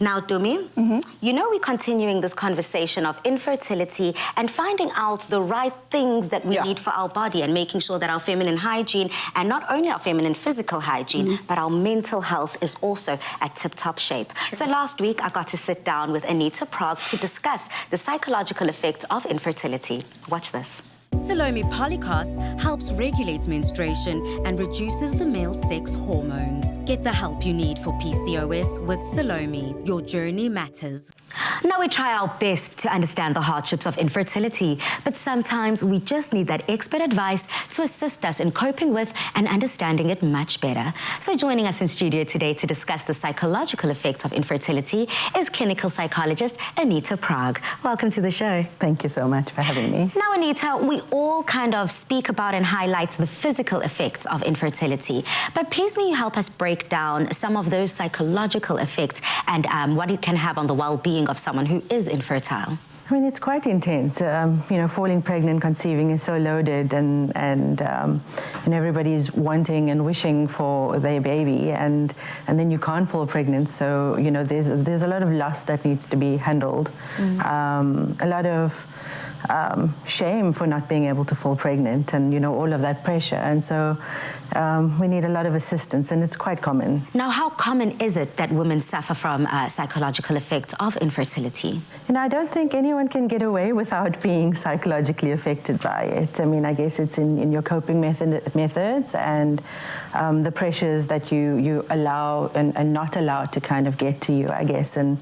Now, Dumi, you know we're continuing this conversation of infertility and finding out the right things that we need for our body and making sure that our feminine hygiene, and not only our feminine physical hygiene, but our mental health is also at tip-top shape. So last week, I got to sit down with Anita Prague to discuss the psychological effects of infertility. Watch this. SALOME Polycast helps regulate menstruation and reduces the male sex hormones. Get the help you need for PCOS with SALOME. Your journey matters. Now, we try our best to understand the hardships of infertility, but sometimes we just need that expert advice to assist us in coping with and understanding it much better. So joining us in studio today to discuss the psychological effects of infertility is clinical psychologist Anita Prague. Welcome to the show. Thank you so much for having me. Now, Anita, we all kind of speak about and highlight the physical effects of infertility, but please may you help us break down some of those psychological effects and what it can have on the well-being of someone who is infertile. I mean, it's quite intense. You know, falling pregnant, conceiving is so loaded, and everybody's wanting and wishing for their baby, and then you can't fall pregnant. So you know, there's a lot of loss that needs to be handled. A lot of shame for not being able to fall pregnant, and you know, all of that pressure, and so we need a lot of assistance, and it's quite common. Now, how common is it that women suffer from psychological effects of infertility? You know, I don't think anyone can get away without being psychologically affected by it. I mean, I guess it's in your coping methods and the pressures that you allow and not allow to kind of get to you, I guess, and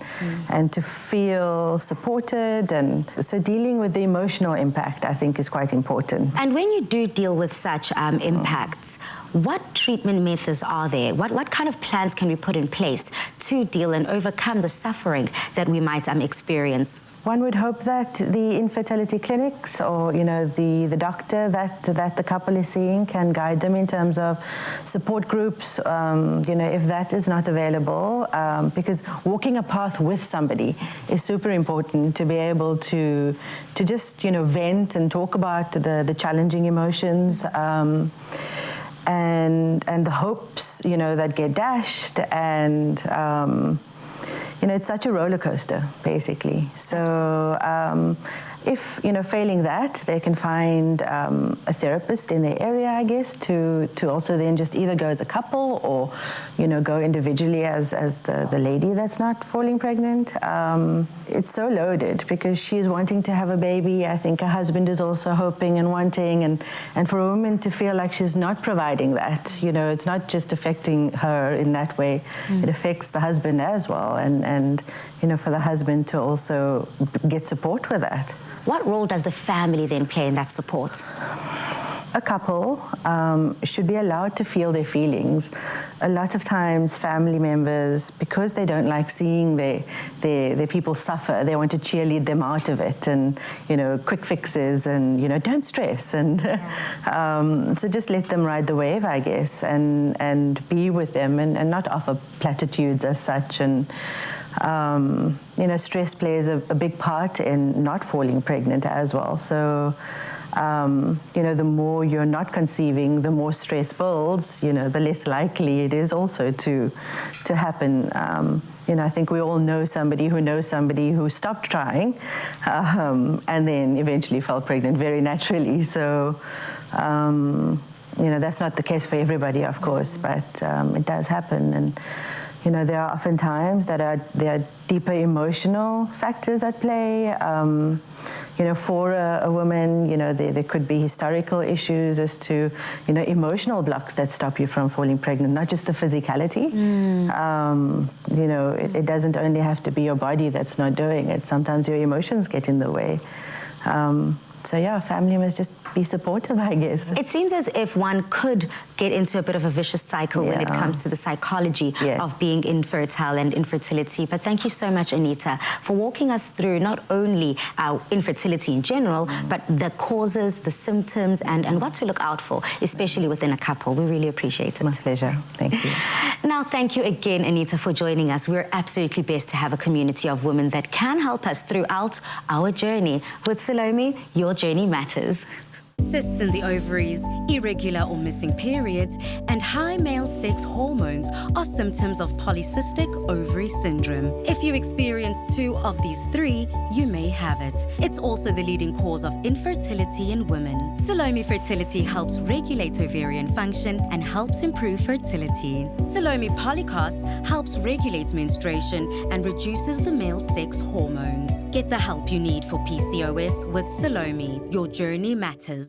to feel supported, and so dealing with the emotional impact, I think, is quite important. And when you do deal with such impacts, what treatment methods are there? What kind of plans can we put in place to deal and overcome the suffering that we might experience? One would hope that the infertility clinics, or you know, the doctor that the couple is seeing, can guide them in terms of support groups. You know, if that is not available, because walking a path with somebody is super important to be able to just, you know, vent and talk about the challenging emotions. And the hopes, you know, that get dashed, and you know, it's such a roller coaster, basically. So if, you know, failing that, they can find a therapist in their area, I guess, to also then just either go as a couple or, you know, go individually as the lady that's not falling pregnant. It's so loaded because she's wanting to have a baby. I think her husband is also hoping and wanting, and for a woman to feel like she's not providing that, you know, it's not just affecting her in that way, it affects the husband as well, and you know, for the husband to also get support with that. What role does the family then play in that support? A couple should be allowed to feel their feelings. A lot of times family members, because they don't like seeing their people suffer, they want to cheerlead them out of it, and you know, quick fixes, and you know, don't stress, and so just let them ride the wave, I guess, and be with them, and not offer platitudes as such. And you know, stress plays a big part in not falling pregnant as well. So you know, the more you're not conceiving, the more stress builds, you know, the less likely it is also to happen. You know, I think we all know somebody who stopped trying and then eventually fell pregnant very naturally. So you know, that's not the case for everybody, of course, but it does happen. And you know, there are often times that there are deeper emotional factors at play. You know, for a woman, you know, there could be historical issues as to, you know, emotional blocks that stop you from falling pregnant, not just the physicality. You know, it doesn't only have to be your body that's not doing it. Sometimes your emotions get in the way. So yeah, family must just be supportive, I guess. It seems as if one could get into a bit of a vicious cycle when it comes to the psychology of being infertile and infertility. But thank you so much, Anita, for walking us through not only our infertility in general, but the causes, the symptoms, and what to look out for, especially within a couple. We really appreciate it. My pleasure. Thank you. Now, thank you again, Anita, for joining us. We're absolutely blessed to have a community of women that can help us throughout our journey. With SALOME, your journey matters. Cysts in the ovaries, irregular or missing periods, and high male sex hormones are symptoms of polycystic ovary syndrome. If you experience 2 of these 3, you may have it. It's also the leading cause of infertility in women. SALOME Fertility helps regulate ovarian function and helps improve fertility. SALOME Polycast helps regulate menstruation and reduces the male sex hormones. Get the help you need for PCOS with SALOME. Your journey matters.